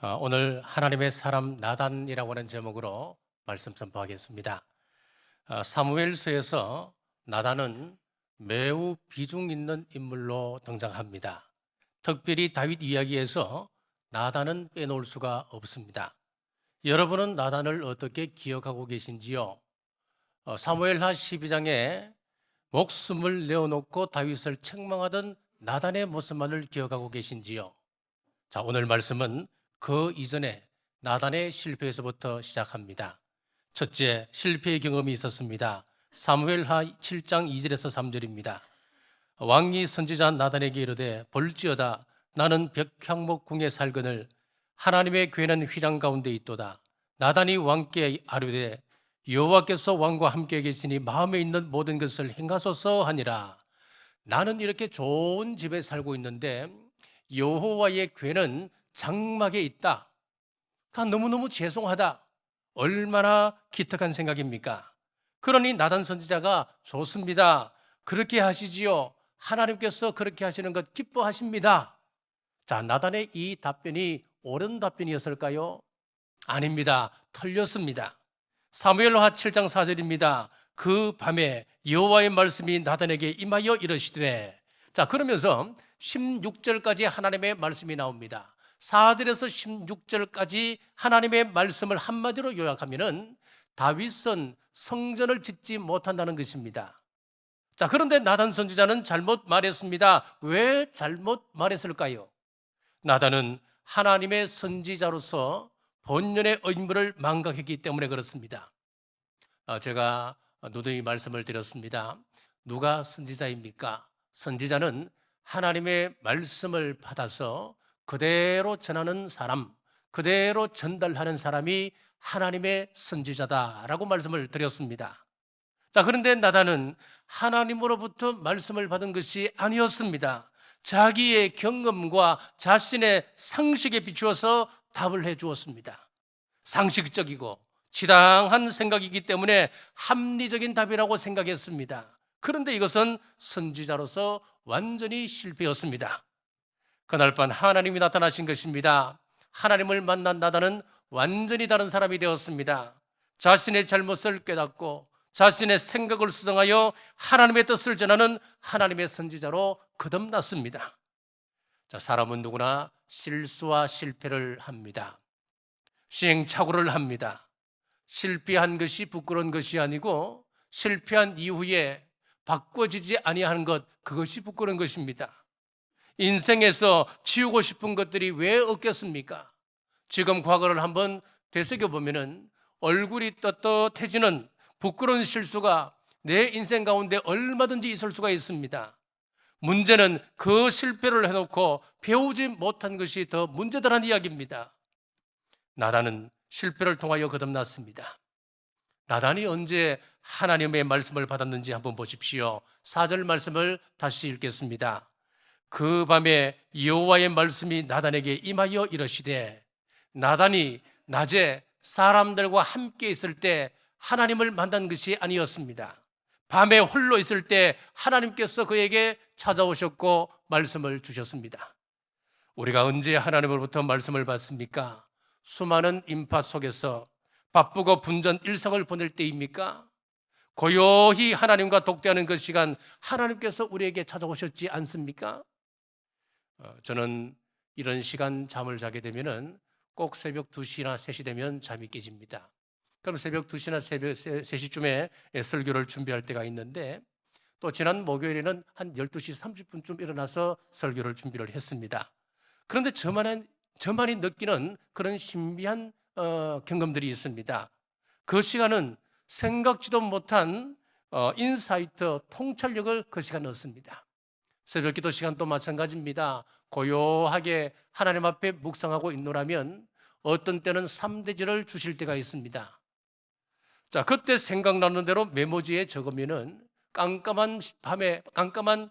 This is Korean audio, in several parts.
오늘 하나님의 사람 나단이라고 하는 제목으로 말씀 선포하겠습니다. 사무엘서에서 나단은 매우 비중 있는 인물로 등장합니다. 특별히 다윗 이야기에서 나단은 빼놓을 수가 없습니다. 여러분은 나단을 어떻게 기억하고 계신지요? 사무엘하 12장에 목숨을 내어놓고 다윗을 책망하던 나단의 모습만을 기억하고 계신지요? 자, 오늘 말씀은 그 이전에 나단의 실패에서부터 시작합니다. 첫째, 실패의 경험이 있었습니다. 사무엘하 7장 2절에서 3절입니다. 왕이 선지자 나단에게 이르되 볼지어다 나는 벽향목궁에 살거늘 하나님의 궤는 휘장 가운데 있도다. 나단이 왕께 아뢰되 여호와께서 왕과 함께 계시니 마음에 있는 모든 것을 행하소서 하니라. 나는 이렇게 좋은 집에 살고 있는데 여호와의 궤는 장막에 있다. 너무너무 죄송하다. 얼마나 기특한 생각입니까? 그러니 나단 선지자가 좋습니다. 그렇게 하시지요. 하나님께서 그렇게 하시는 것 기뻐하십니다. 자, 나단의 이 답변이 옳은 답변이었을까요? 아닙니다. 틀렸습니다. 사무엘하 7장 4절입니다. 그 밤에 여호와의 말씀이 나단에게 임하여 이르시되, 자, 그러면서 16절까지 하나님의 말씀이 나옵니다. 4절에서 16절까지 하나님의 말씀을 한마디로 요약하면은 다윗은 성전을 짓지 못한다는 것입니다. 자, 그런데 나단 선지자는 잘못 말했습니다. 왜 잘못 말했을까요? 나단은 하나님의 선지자로서 본연의 의무를 망각했기 때문에 그렇습니다. 제가 누누이 말씀을 드렸습니다. 누가 선지자입니까? 선지자는 하나님의 말씀을 받아서 그대로 전하는 사람, 그대로 전달하는 사람이 하나님의 선지자다라고 말씀을 드렸습니다. 자, 그런데 나단은 하나님으로부터 말씀을 받은 것이 아니었습니다. 자기의 경험과 자신의 상식에 비추어서 답을 해 주었습니다. 상식적이고 지당한 생각이기 때문에 합리적인 답이라고 생각했습니다. 그런데 이것은 선지자로서 완전히 실패였습니다. 그날 밤 하나님이 나타나신 것입니다. 하나님을 만난 나단은 완전히 다른 사람이 되었습니다. 자신의 잘못을 깨닫고 자신의 생각을 수정하여 하나님의 뜻을 전하는 하나님의 선지자로 거듭났습니다. 자, 사람은 누구나 실수와 실패를 합니다. 시행착오를 합니다. 실패한 것이 부끄러운 것이 아니고 실패한 이후에 바꿔지지 아니하는 것, 그것이 부끄러운 것입니다. 인생에서 지우고 싶은 것들이 왜 없겠습니까? 지금 과거를 한번 되새겨보면 얼굴이 떳떳해지는 부끄러운 실수가 내 인생 가운데 얼마든지 있을 수가 있습니다. 문제는 그 실패를 해놓고 배우지 못한 것이 더 문제다라는 이야기입니다. 나단은 실패를 통하여 거듭났습니다. 나단이 언제 하나님의 말씀을 받았는지 한번 보십시오. 4절 말씀을 다시 읽겠습니다. 그 밤에 여호와의 말씀이 나단에게 임하여 이르시되, 나단이 낮에 사람들과 함께 있을 때 하나님을 만난 것이 아니었습니다. 밤에 홀로 있을 때 하나님께서 그에게 찾아오셨고 말씀을 주셨습니다. 우리가 언제 하나님으로부터 말씀을 받습니까? 수많은 인파 속에서 바쁘고 분전 일상을 보낼 때입니까? 고요히 하나님과 독대하는 그 시간, 하나님께서 우리에게 찾아오셨지 않습니까? 저는 이런 시간 잠을 자게 되면 꼭 새벽 2시나 3시 되면 잠이 깨집니다. 그럼 새벽 2시나 새벽 3시쯤에 설교를 준비할 때가 있는데, 또 지난 목요일에는 한 12시 30분쯤 일어나서 설교를 준비를 했습니다. 그런데 저만이 느끼는 그런 신비한 경험들이 있습니다. 그 시간은 생각지도 못한 인사이트, 통찰력을 그 시간에 얻습니다. 새벽 기도 시간도 마찬가지입니다. 고요하게 하나님 앞에 묵상하고 있노라면 어떤 때는 3대절을 주실 때가 있습니다. 자, 그때 생각나는 대로 메모지에 적으면은 깜깜한 밤에, 깜깜한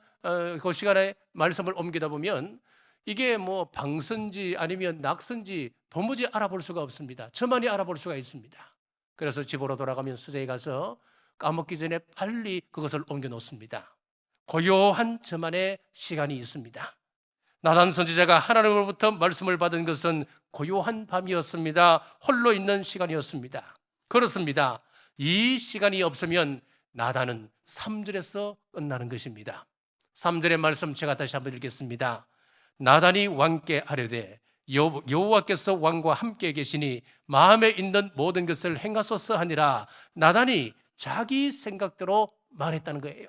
그 시간에 말씀을 옮기다 보면 이게 뭐 방선지 아니면 낙선지 도무지 알아볼 수가 없습니다. 저만이 알아볼 수가 있습니다. 그래서 집으로 돌아가면 수저에 가서 까먹기 전에 빨리 그것을 옮겨 놓습니다. 고요한 저만의 시간이 있습니다. 나단 선지자가 하나님으로부터 말씀을 받은 것은 고요한 밤이었습니다. 홀로 있는 시간이었습니다. 그렇습니다. 이 시간이 없으면 나단은 3절에서 끝나는 것입니다. 3절의 말씀 제가 다시 한번 읽겠습니다. 나단이 왕께 아뢰되 여호와께서 왕과 함께 계시니 마음에 있는 모든 것을 행하소서 하니라. 나단이 자기 생각대로 말했다는 거예요.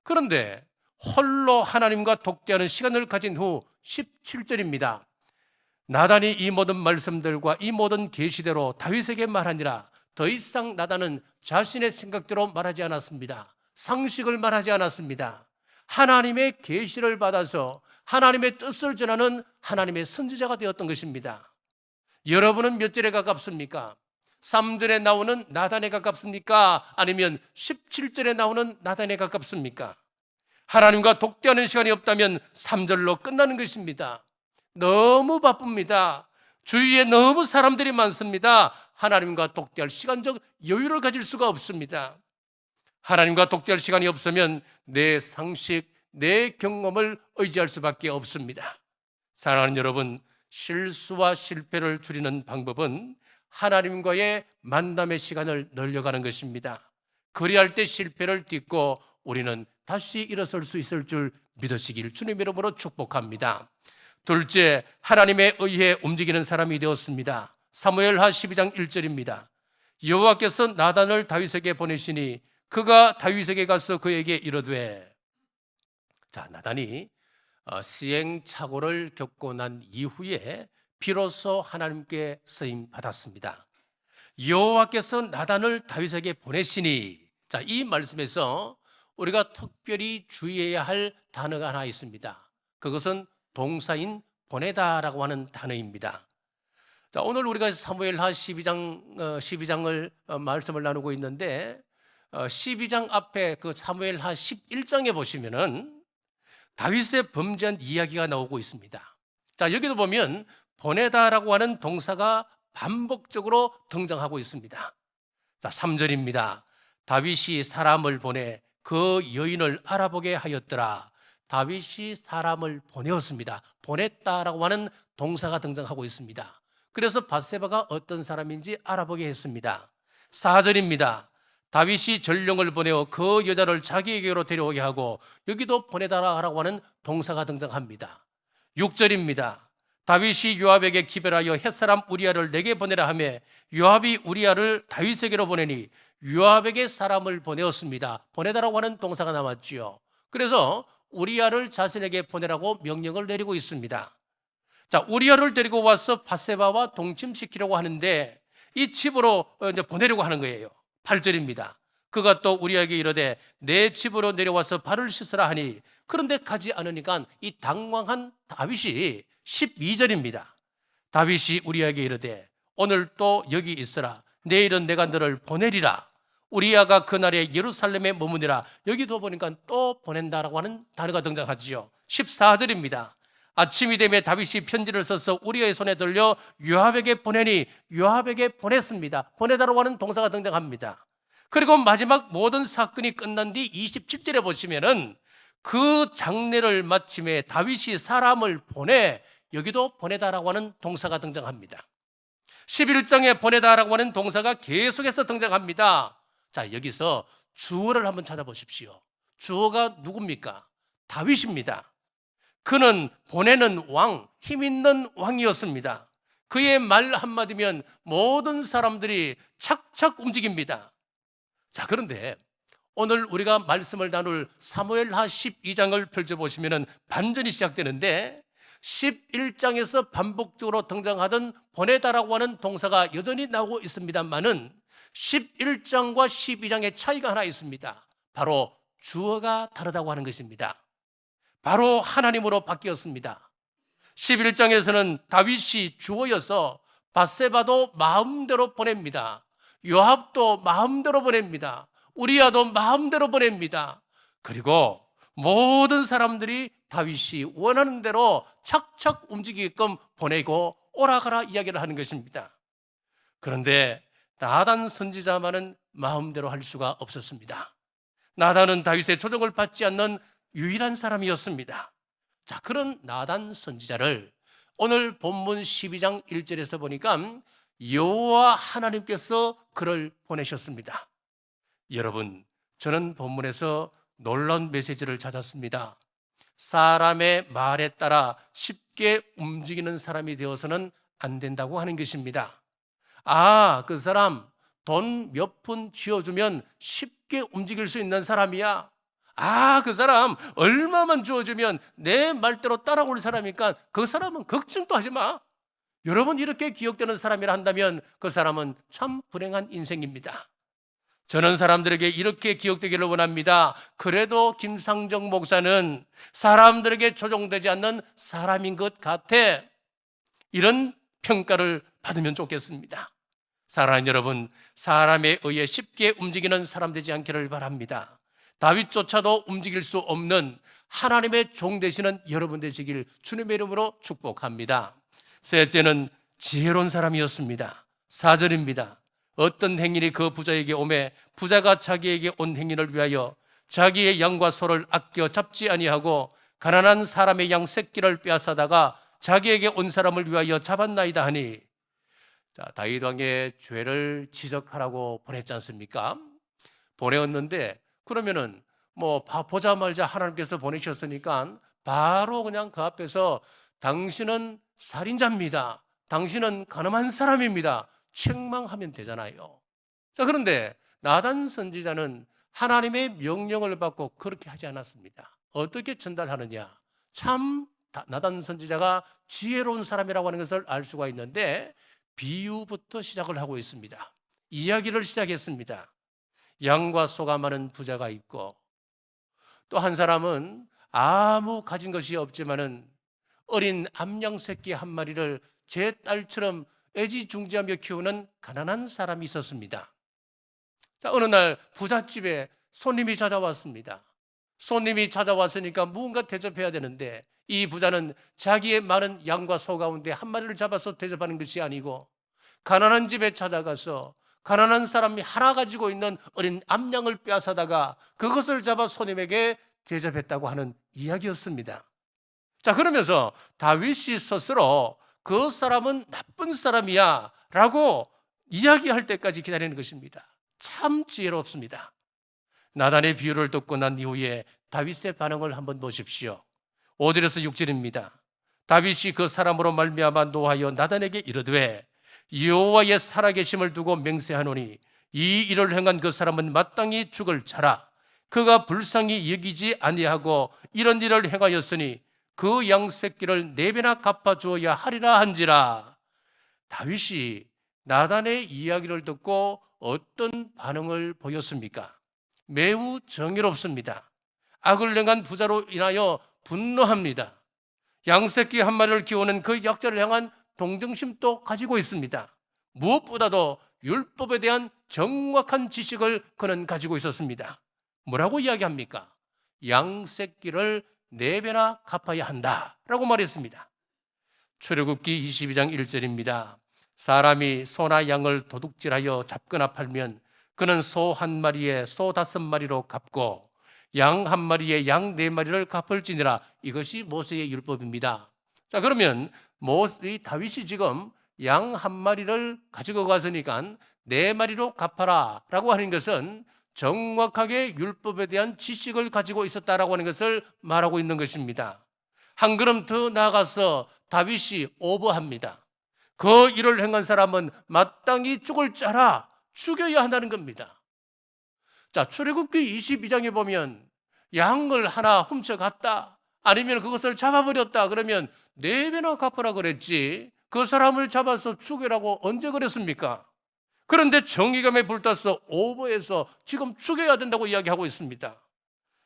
그런데 홀로 하나님과 독대하는 시간을 가진 후 17절입니다. 나단이 이 모든 말씀들과 이 모든 계시대로 다윗에게 말하니라. 더 이상 나단은 자신의 생각대로 말하지 않았습니다. 상식을 말하지 않았습니다. 하나님의 계시를 받아서 하나님의 뜻을 전하는 하나님의 선지자가 되었던 것입니다. 여러분은 몇 절에 가깝습니까? 3절에 나오는 나단에 가깝습니까? 아니면 17절에 나오는 나단에 가깝습니까? 하나님과 독대하는 시간이 없다면 3절로 끝나는 것입니다. 너무 바쁩니다. 주위에 너무 사람들이 많습니다. 하나님과 독대할 시간적 여유를 가질 수가 없습니다. 하나님과 독대할 시간이 없으면 내 상식, 내 경험을 의지할 수밖에 없습니다. 사랑하는 여러분, 실수와 실패를 줄이는 방법은 하나님과의 만남의 시간을 늘려가는 것입니다. 그리할 때 실패를 딛고 우리는 다시 일어설 수 있을 줄 믿으시길 주님 이름으로 축복합니다. 둘째, 하나님에 의해 움직이는 사람이 되었습니다. 사무엘하 12장 1절입니다. 여호와께서 나단을 다윗에게 보내시니 그가 다윗에게 가서 그에게 이르되, 나단이 시행착오를 겪고 난 이후에 비로소 하나님께 쓰임 받았습니다. 여호와께서 나단을 다윗에게 보내시니, 이 말씀에서 우리가 특별히 주의해야 할 단어가 하나 있습니다. 그것은 동사인 보내다라고 하는 단어입니다. 오늘 우리가 사무엘하 12장을 말씀을 나누고 있는데 12장 앞에 그 사무엘하 11장에 보시면은 다윗의 범죄한 이야기가 나오고 있습니다. 여기도 보면 보내다라고 하는 동사가 반복적으로 등장하고 있습니다. 3절입니다. 다윗이 사람을 보내 그 여인을 알아보게 하였더라. 다윗이 사람을 보내었습니다. 보냈다라고 하는 동사가 등장하고 있습니다. 그래서 밧세바가 어떤 사람인지 알아보게 했습니다. 4절입니다. 다윗이 전령을 보내어 그 여자를 자기에게로 데려오게 하고, 여기도 보내다라고 하는 동사가 등장합니다. 6절입니다. 다윗이 요압에게 기별하여 햇사람 우리아를 내게 보내라 하며 요압이 우리아를 다윗에게로 보내니 요압에게 사람을 보내었습니다. 보내다라고 하는 동사가 남았지요. 그래서 우리아를 자신에게 보내라고 명령을 내리고 있습니다. 우리아를 데리고 와서 밧세바와 동침시키려고 하는데 이 집으로 이제 보내려고 하는 거예요. 8절입니다. 그가 또 우리에게 이르되 내 집으로 내려와서 발을 씻으라 하니, 그런데 가지 않으니까 이 당황한 다윗이 12절입니다. 다윗이 우리에게 이르되 오늘 또 여기 있으라. 내일은 내가 너를 보내리라. 우리아가 그날에 예루살렘에 머무니라. 여기도 보니까 또 보낸다라고 하는 단어가 등장하지요. 14절입니다. 아침이 되매 다윗이 편지를 써서 우리아의 손에 들려 요압에게 보내니 요압에게 보냈습니다. 보내다라고 하는 동사가 등장합니다. 그리고 마지막 모든 사건이 끝난 뒤 27절에 보시면은 그 장례를 마침에 다윗이 사람을 보내, 여기도 보내다라고 하는 동사가 등장합니다. 11장에 보내다라고 하는 동사가 계속해서 등장합니다. 여기서 주어를 한번 찾아보십시오. 주어가 누굽니까? 다윗입니다. 그는 보내는 왕, 힘 있는 왕이었습니다. 그의 말 한마디면 모든 사람들이 착착 움직입니다. 그런데 오늘 우리가 말씀을 나눌 사무엘하 12장을 펼쳐보시면 반전이 시작되는데 11장에서 반복적으로 등장하던 보내다라고 하는 동사가 여전히 나오고 있습니다만은 11장과 12장의 차이가 하나 있습니다. 바로 주어가 다르다고 하는 것입니다. 바로 하나님으로 바뀌었습니다. 11장에서는 다윗이 주어여서 밧세바도 마음대로 보냅니다. 요압도 마음대로 보냅니다. 우리아도 마음대로 보냅니다. 그리고 모든 사람들이 다윗이 원하는 대로 착착 움직이게끔 보내고 오라가라 이야기를 하는 것입니다. 그런데 나단 선지자만은 마음대로 할 수가 없었습니다. 나단은 다윗의 조종을 받지 않는 유일한 사람이었습니다. 자, 그런 나단 선지자를 오늘 본문 12장 1절에서 보니까 여호와 하나님께서 그를 보내셨습니다. 여러분, 저는 본문에서 놀라운 메시지를 찾았습니다. 사람의 말에 따라 쉽게 움직이는 사람이 되어서는 안 된다고 하는 것입니다. 그 사람 돈 몇 푼 쥐어주면 쉽게 움직일 수 있는 사람이야. 그 사람 얼마만 주어주면 내 말대로 따라올 사람이니까 그 사람은 걱정도 하지 마. 여러분, 이렇게 기억되는 사람이라 한다면 그 사람은 참 불행한 인생입니다. 저는 사람들에게 이렇게 기억되기를 원합니다. 그래도 김상정 목사는 사람들에게 조종되지 않는 사람인 것 같아. 이런 평가를 받으면 좋겠습니다. 사랑하는 여러분, 사람에 의해 쉽게 움직이는 사람 되지 않기를 바랍니다. 다윗조차도 움직일 수 없는 하나님의 종 되시는 여러분 되시길 주님의 이름으로 축복합니다. 셋째는 지혜로운 사람이었습니다. 4절입니다. 어떤 행인이 그 부자에게 오매 부자가 자기에게 온 행인을 위하여 자기의 양과 소를 아껴 잡지 아니하고 가난한 사람의 양 새끼를 빼앗아다가 자기에게 온 사람을 위하여 잡았나이다 하니, 자, 다윗 왕의 죄를 지적하라고 보냈지 않습니까? 보내었는데 그러면은 보자마자 하나님께서 보내셨으니까 바로 그냥 그 앞에서 당신은 살인자입니다, 당신은 가늠한 사람입니다, 책망하면 되잖아요. 자, 그런데 나단 선지자는 하나님의 명령을 받고 그렇게 하지 않았습니다. 어떻게 전달하느냐? 참 나단 선지자가 지혜로운 사람이라고 하는 것을 알 수가 있는데 비유부터 시작을 하고 있습니다. 이야기를 시작했습니다. 양과 소가 많은 부자가 있고 또 한 사람은 아무 가진 것이 없지만은 어린 암양 새끼 한 마리를 제 딸처럼 애지중지하며 키우는 가난한 사람이 있었습니다. 자, 어느 날 부잣집에 손님이 찾아왔습니다. 손님이 찾아왔으니까 무언가 대접해야 되는데 이 부자는 자기의 많은 양과 소 가운데 한 마리를 잡아서 대접하는 것이 아니고 가난한 집에 찾아가서 가난한 사람이 하나 가지고 있는 어린 암양을 빼앗아다가 그것을 잡아 손님에게 대접했다고 하는 이야기였습니다. 자, 그러면서 다윗이 스스로 그 사람은 나쁜 사람이야 라고 이야기할 때까지 기다리는 것입니다. 참 지혜롭습니다. 나단의 비유를 듣고 난 이후에 다윗의 반응을 한번 보십시오. 5절에서 6절입니다. 다윗이 그 사람으로 말미암아 노하여 나단에게 이르되 여호와의 살아계심을 두고 맹세하노니 이 일을 행한 그 사람은 마땅히 죽을 자라. 그가 불쌍히 여기지 아니하고 이런 일을 행하였으니 그 양 새끼를 4배나 갚아주어야 하리라 한지라. 다윗이 나단의 이야기를 듣고 어떤 반응을 보였습니까? 매우 정의롭습니다. 악을 행한 부자로 인하여 분노합니다. 양새끼 한 마리를 키우는 그 약자를 향한 동정심도 가지고 있습니다. 무엇보다도 율법에 대한 정확한 지식을 그는 가지고 있었습니다. 뭐라고 이야기합니까? 양새끼를 4배나 갚아야 한다라고 말했습니다. 출애굽기 22장 1절입니다. 사람이 소나 양을 도둑질하여 잡거나 팔면 그는 소 한 마리에 소 5마리로 갚고 양 한 마리에 양 4마리를 갚을지니라. 이것이 모세의 율법입니다. 자, 그러면 다윗이 지금 양 한 마리를 가지고 갔으니까 4마리로 갚아라 라고 하는 것은 정확하게 율법에 대한 지식을 가지고 있었다라고 하는 것을 말하고 있는 것입니다. 한 걸음 더 나아가서 다윗이 오버합니다. 그 일을 행한 사람은 마땅히 죽을 자라, 죽여야 한다는 겁니다. 자, 출애굽기 22장에 보면 양을 하나 훔쳐갔다, 아니면 그것을 잡아버렸다 그러면 4배나 갚으라 그랬지 그 사람을 잡아서 죽여라고 언제 그랬습니까? 그런데 정의감에 불타서 오버해서 지금 죽여야 된다고 이야기하고 있습니다.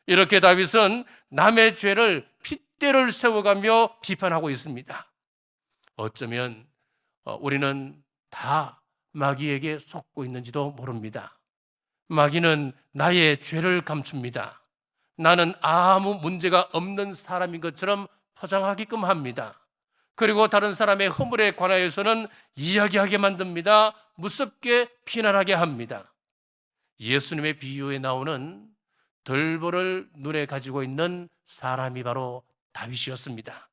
이렇게 다윗은 남의 죄를 핏대를 세워가며 비판하고 있습니다. 어쩌면 우리는 다 마귀에게 속고 있는지도 모릅니다. 마귀는 나의 죄를 감춥니다. 나는 아무 문제가 없는 사람인 것처럼 포장하게끔 합니다. 그리고 다른 사람의 허물에 관하여서는 이야기하게 만듭니다. 무섭게 비난하게 합니다. 예수님의 비유에 나오는 들보를 눈에 가지고 있는 사람이 바로 다윗이었습니다.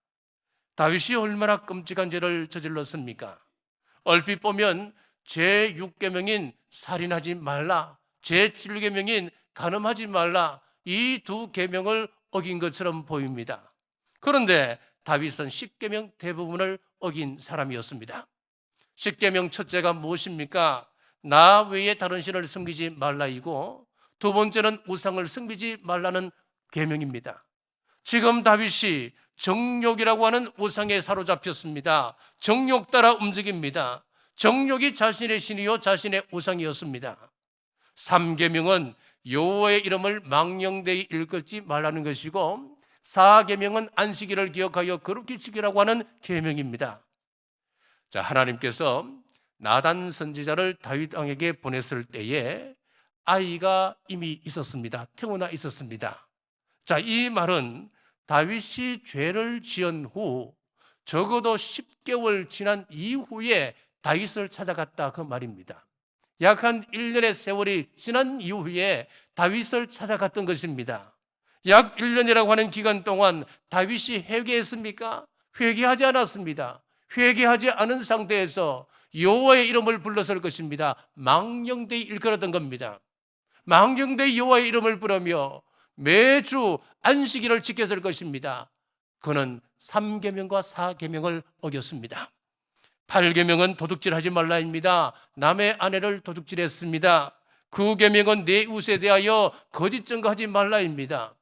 다윗이 얼마나 끔찍한 죄를 저질렀습니까? 얼핏 보면 제6계명인 살인하지 말라, 제7계명인 간음하지 말라, 이 두 계명을 어긴 것처럼 보입니다. 그런데 다윗은 10계명 대부분을 어긴 사람이었습니다. 10계명 첫째가 무엇입니까? 나 외에 다른 신을 섬기지 말라이고, 두 번째는 우상을 섬기지 말라는 계명입니다. 지금 다윗이 정욕이라고 하는 우상에 사로잡혔습니다. 정욕 따라 움직입니다. 정욕이 자신의 신이요 자신의 우상이었습니다. 3계명은 여호와의 이름을 망령되이 일컫지 말라는 것이고, 4계명은 안식일을 기억하여 거룩히 지키라고 하는 계명입니다. 자, 하나님께서 나단 선지자를 다윗 왕에게 보냈을 때에 아이가 이미 있었습니다. 태어나 있었습니다. 자, 이 말은 다윗이 죄를 지은 후 적어도 10개월 지난 이후에 다윗을 찾아갔다, 그 말입니다. 약 한 1년의 세월이 지난 이후에 다윗을 찾아갔던 것입니다. 약 1년이라고 하는 기간 동안 다윗이 회개했습니까? 회개하지 않았습니다. 회개하지 않은 상태에서 여호와의 이름을 불렀을 것입니다. 망령되이 일컬었던 겁니다. 망령되이 여호와의 이름을 부르며 매주 안식일을 지켰을 것입니다. 그는 3계명과 4계명을 어겼습니다. 8계명은 도둑질하지 말라입니다. 남의 아내를 도둑질했습니다. 9계명은 내 이웃에 대하여 거짓 증거하지 말라입니다.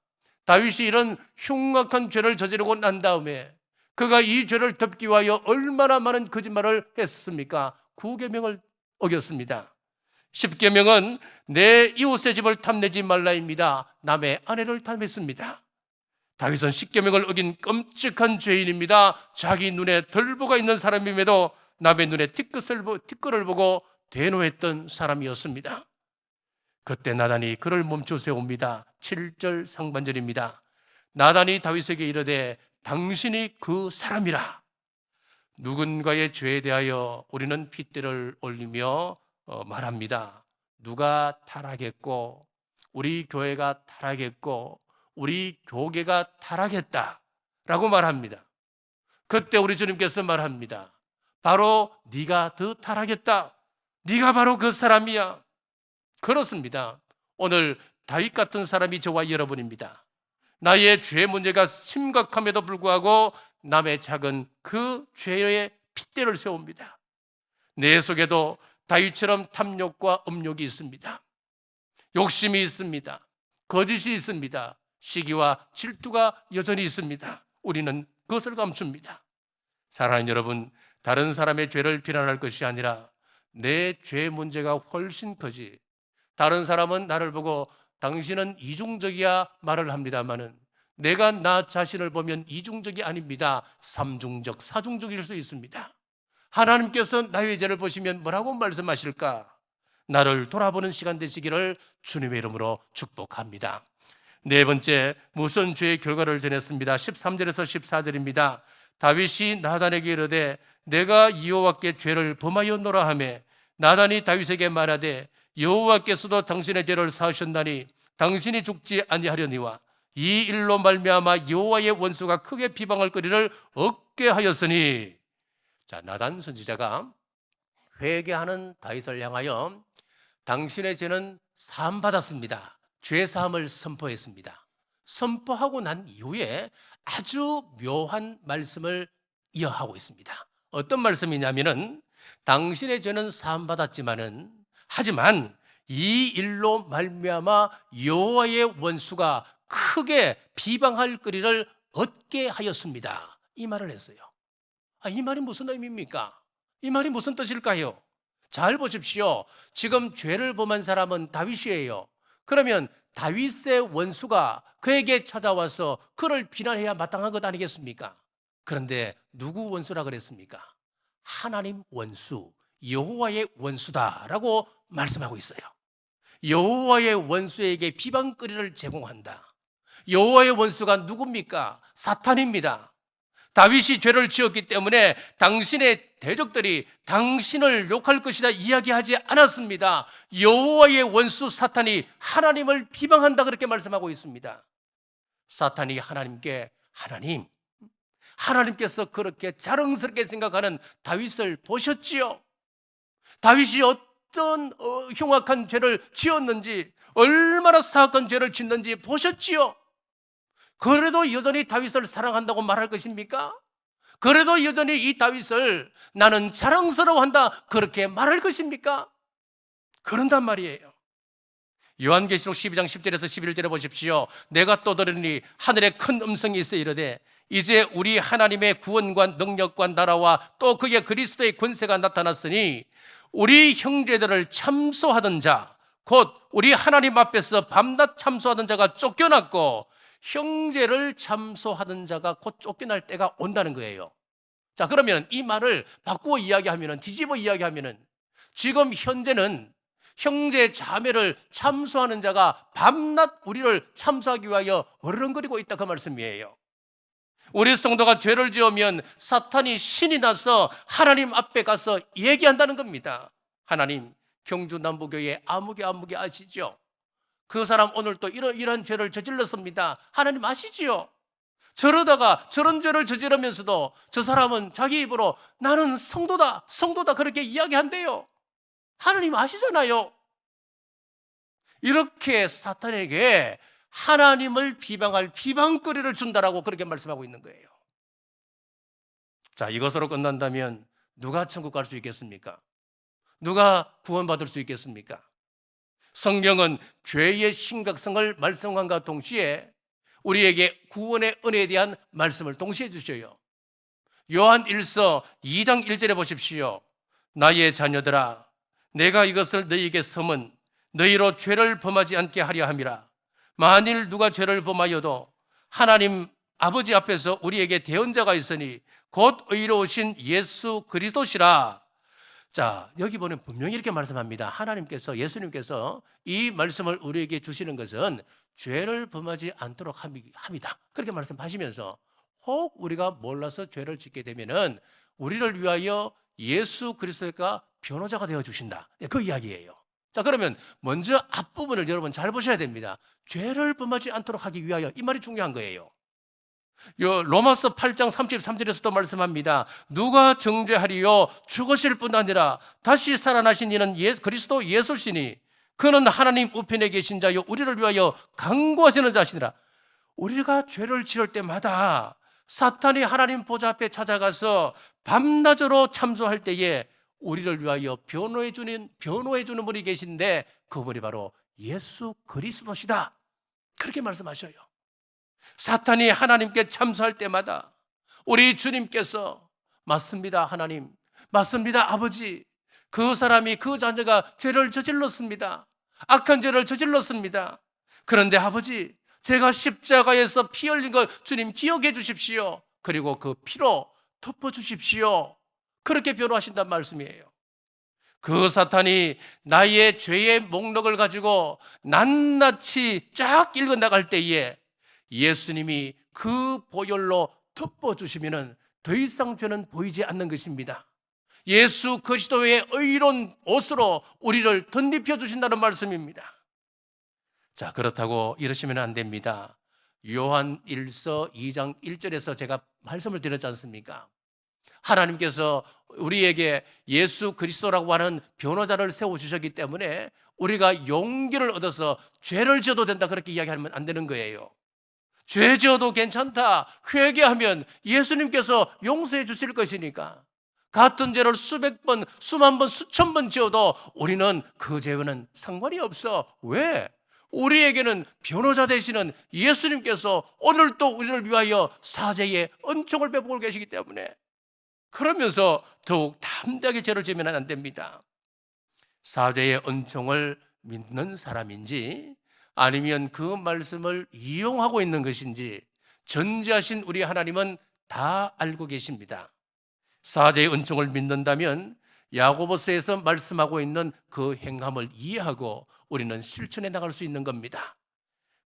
다윗이 이런 흉악한 죄를 저지르고 난 다음에 그가 이 죄를 덮기 위하여 얼마나 많은 거짓말을 했습니까? 9계명을 어겼습니다. 10계명은 내 이웃의 집을 탐내지 말라입니다. 남의 아내를 탐했습니다. 다윗은 10계명을 어긴 끔찍한 죄인입니다. 자기 눈에 덜보가 있는 사람임에도 남의 눈에 티끌을 보고 대노했던 사람이었습니다. 그때 나단이 그를 멈춰 세웁니다. 7절 상반절입니다. 나단이 다윗에게 이르되 당신이 그 사람이라. 누군가의 죄에 대하여 우리는 핏대를 올리며 말합니다. 누가 타락했고 우리 교회가 타락했고 우리 교계가 타락했다라고 말합니다. 그때 우리 주님께서 말합니다. 바로 네가 더 타락했다. 네가 바로 그 사람이야. 그렇습니다. 오늘 다윗 같은 사람이 저와 여러분입니다. 나의 죄 문제가 심각함에도 불구하고 남의 작은 그 죄의 핏대를 세웁니다. 내 속에도 다윗처럼 탐욕과 음욕이 있습니다. 욕심이 있습니다. 거짓이 있습니다. 시기와 질투가 여전히 있습니다. 우리는 그것을 감춥니다. 사랑하는 여러분, 다른 사람의 죄를 비난할 것이 아니라 내 죄 문제가 훨씬 크지. 다른 사람은 나를 보고 당신은 이중적이야 말을 합니다마는 내가 나 자신을 보면 이중적이 아닙니다. 삼중적, 사중적일 수 있습니다. 하나님께서 나의 죄를 보시면 뭐라고 말씀하실까? 나를 돌아보는 시간 되시기를 주님의 이름으로 축복합니다. 네 번째, 무슨 죄의 결과를 전했습니다. 13절에서 14절입니다. 다윗이 나단에게 이르되 내가 여호와께 죄를 범하였노라 하매 나단이 다윗에게 말하되 여호와께서도 당신의 죄를 사하셨나니 당신이 죽지 아니하려니와 이 일로 말미암아 여호와의 원수가 크게 비방할 거리를 얻게 하였으니. 자, 나단 선지자가 회개하는 다윗을 향하여 당신의 죄는 사함받았습니다. 죄 사함을 선포했습니다. 선포하고 난 이후에 아주 묘한 말씀을 이어하고 있습니다. 어떤 말씀이냐면은 당신의 죄는 사함받았지만은 하지만 이 일로 말미암아 여호와의 원수가 크게 비방할 거리를 얻게 하였습니다. 이 말을 했어요. 이 말이 무슨 의미입니까? 이 말이 무슨 뜻일까요? 잘 보십시오. 지금 죄를 범한 사람은 다윗이에요. 그러면 다윗의 원수가 그에게 찾아와서 그를 비난해야 마땅한 것 아니겠습니까? 그런데 누구 원수라 그랬습니까? 하나님 원수, 여호와의 원수다라고 말씀하고 있어요. 여호와의 원수에게 비방거리를 제공한다. 여호와의 원수가 누굽니까? 사탄입니다. 다윗이 죄를 지었기 때문에 당신의 대적들이 당신을 욕할 것이다 이야기하지 않았습니다. 여호와의 원수 사탄이 하나님을 비방한다 그렇게 말씀하고 있습니다. 사탄이 하나님께 하나님, 하나님께서 그렇게 자랑스럽게 생각하는 다윗을 보셨지요. 다윗이 어떤 흉악한 죄를 지었는지, 얼마나 사악한 죄를 짓는지 보셨지요. 그래도 여전히 다윗을 사랑한다고 말할 것입니까? 그래도 여전히 이 다윗을 나는 자랑스러워한다 그렇게 말할 것입니까? 그런단 말이에요. 요한계시록 12장 10절에서 11절에 보십시오. 내가 또 들으니 하늘에 큰 음성이 있어 이르되 이제 우리 하나님의 구원과 능력과 나라와 또 그의 그리스도의 권세가 나타났으니 우리 형제들을 참소하던 자, 곧 우리 하나님 앞에서 밤낮 참소하던 자가 쫓겨났고 형제를 참소하던 자가 곧 쫓겨날 때가 온다는 거예요. 자, 그러면 이 말을 바꾸어 이야기하면, 뒤집어 이야기하면, 지금 현재는 형제 자매를 참소하는 자가 밤낮 우리를 참소하기 위하여 어른거리고 있다, 그 말씀이에요. 우리 성도가 죄를 지으면 사탄이 신이 나서 하나님 앞에 가서 얘기한다는 겁니다. 하나님, 경주 남부교회 아무개 아시죠? 그 사람 오늘 또 이런 죄를 저질렀습니다. 하나님 아시지요? 저러다가 저런 죄를 저지르면서도 저 사람은 자기 입으로 나는 성도다 그렇게 이야기한대요. 하나님 아시잖아요. 이렇게 사탄에게 하나님을 비방할 비방거리를 준다라고 그렇게 말씀하고 있는 거예요. 자, 이것으로 끝난다면 누가 천국 갈 수 있겠습니까? 누가 구원받을 수 있겠습니까? 성경은 죄의 심각성을 말씀함과 동시에 우리에게 구원의 은혜에 대한 말씀을 동시에 주셔요. 요한 1서 2장 1절에 보십시오. 나의 자녀들아, 내가 이것을 너희에게 섬은 너희로 죄를 범하지 않게 하려 함이라. 만일 누가 죄를 범하여도 하나님 아버지 앞에서 우리에게 대언자가 있으니 곧 의로우신 예수 그리스도시라. 자, 여기 보면 분명히 이렇게 말씀합니다. 하나님께서, 예수님께서 이 말씀을 우리에게 주시는 것은 죄를 범하지 않도록 합니다. 그렇게 말씀하시면서 혹 우리가 몰라서 죄를 짓게 되면은 우리를 위하여 예수 그리스도가 변호자가 되어 주신다, 그 이야기예요. 자, 그러면 먼저 앞부분을 여러분 잘 보셔야 됩니다. 죄를 범하지 않도록 하기 위하여, 이 말이 중요한 거예요. 로마서 8장 33절에서도 말씀합니다. 누가 정죄하리요? 죽으실 뿐 아니라 다시 살아나신 이는 그리스도 예수시니 그는 하나님 우편에 계신 자요 우리를 위하여 간구하시는 자시니라. 우리가 죄를 지을 때마다 사탄이 하나님 보좌 앞에 찾아가서 밤낮으로 참소할 때에 우리를 위하여 변호해 주는 분이 계신데 그분이 바로 예수 그리스도시다, 그렇게 말씀하셔요. 사탄이 하나님께 참소할 때마다 우리 주님께서 맞습니다 하나님, 맞습니다 아버지, 그 사람이, 그 자녀가 죄를 저질렀습니다, 악한 죄를 저질렀습니다. 그런데 아버지, 제가 십자가에서 피 흘린 거 주님 기억해 주십시오. 그리고 그 피로 덮어 주십시오. 그렇게 변호하신단 말씀이에요. 그 사탄이 나의 죄의 목록을 가지고 낱낱이 쫙 읽어나갈 때에 예수님이 그 보혈로 덮어주시면 더 이상 죄는 보이지 않는 것입니다. 예수 그리스도의 의로운 옷으로 우리를 덧입혀 주신다는 말씀입니다. 자, 그렇다고 이러시면 안 됩니다. 요한 1서 2장 1절에서 제가 말씀을 드렸지 않습니까? 하나님께서 우리에게 예수 그리스도라고 하는 변호자를 세워주셨기 때문에 우리가 용기를 얻어서 죄를 지어도 된다, 그렇게 이야기하면 안 되는 거예요. 죄 지어도 괜찮다, 회개하면 예수님께서 용서해 주실 것이니까. 같은 죄를 수백 번, 수만 번, 수천 번 지어도 우리는 그 죄와는 상관이 없어. 왜? 우리에게는 변호자 되시는 예수님께서 오늘도 우리를 위하여 사죄의 은총을 베풀고 계시기 때문에, 그러면서 더욱 담대하게 죄를 지으면 안 됩니다. 사죄의 은총을 믿는 사람인지 아니면 그 말씀을 이용하고 있는 것인지 전지하신 우리 하나님은 다 알고 계십니다. 사죄의 은총을 믿는다면 야고보서에서 말씀하고 있는 그 행함을 이해하고 우리는 실천해 나갈 수 있는 겁니다.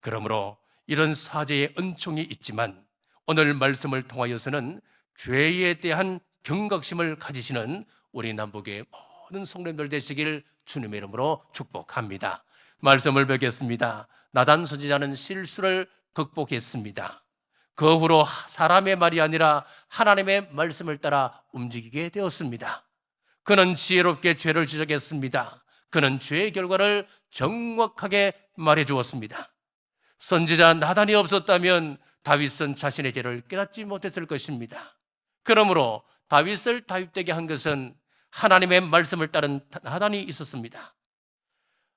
그러므로 이런 사죄의 은총이 있지만 오늘 말씀을 통하여서는 죄에 대한 경각심을 가지시는 우리 남북의 모든 성도님들 되시길 주님의 이름으로 축복합니다. 말씀을 뵙겠습니다. 나단 선지자는 실수를 극복했습니다. 그 후로 사람의 말이 아니라 하나님의 말씀을 따라 움직이게 되었습니다. 그는 지혜롭게 죄를 지적했습니다. 그는 죄의 결과를 정확하게 말해 주었습니다. 선지자 나단이 없었다면 다윗은 자신의 죄를 깨닫지 못했을 것입니다. 그러므로 다윗을 다윗되게 한 것은 하나님의 말씀을 따른 나단이 있었습니다.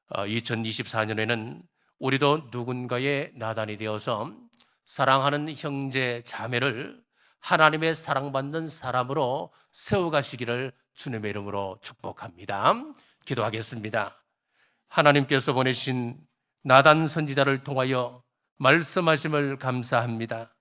2024년에는 우리도 누군가의 나단이 되어서 사랑하는 형제 자매를 하나님의 사랑받는 사람으로 세워가시기를 주님의 이름으로 축복합니다. 기도하겠습니다. 하나님께서 보내신 나단 선지자를 통하여 말씀하심을 감사합니다.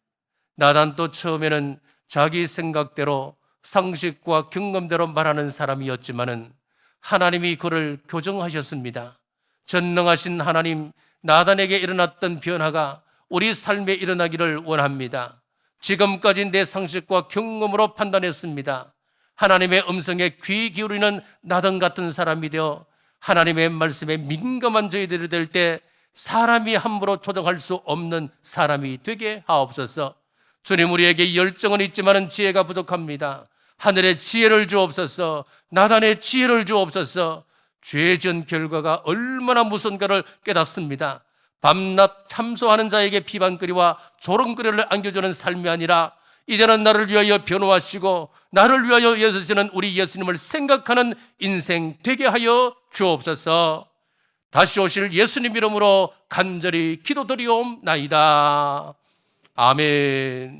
나단도 처음에는 자기 생각대로 상식과 경험대로 말하는 사람이었지만은 하나님이 그를 교정하셨습니다. 전능하신 하나님, 나단에게 일어났던 변화가 우리 삶에 일어나기를 원합니다. 지금까지 내 상식과 경험으로 판단했습니다. 하나님의 음성에 귀 기울이는 나단 같은 사람이 되어 하나님의 말씀에 민감한 저희들이 될 때 사람이 함부로 조정할 수 없는 사람이 되게 하옵소서. 주님, 우리에게 열정은 있지만 지혜가 부족합니다. 하늘의 지혜를 주옵소서. 나단의 지혜를 주옵소서. 죄 지은 결과가 얼마나 무서운가를 깨닫습니다. 밤낮 참소하는 자에게 비방거리와 조롱거리를 안겨주는 삶이 아니라 이제는 나를 위하여 변호하시고 나를 위하여 예수시는 우리 예수님을 생각하는 인생 되게 하여 주옵소서. 다시 오실 예수님 이름으로 간절히 기도드리옵나이다. 아멘.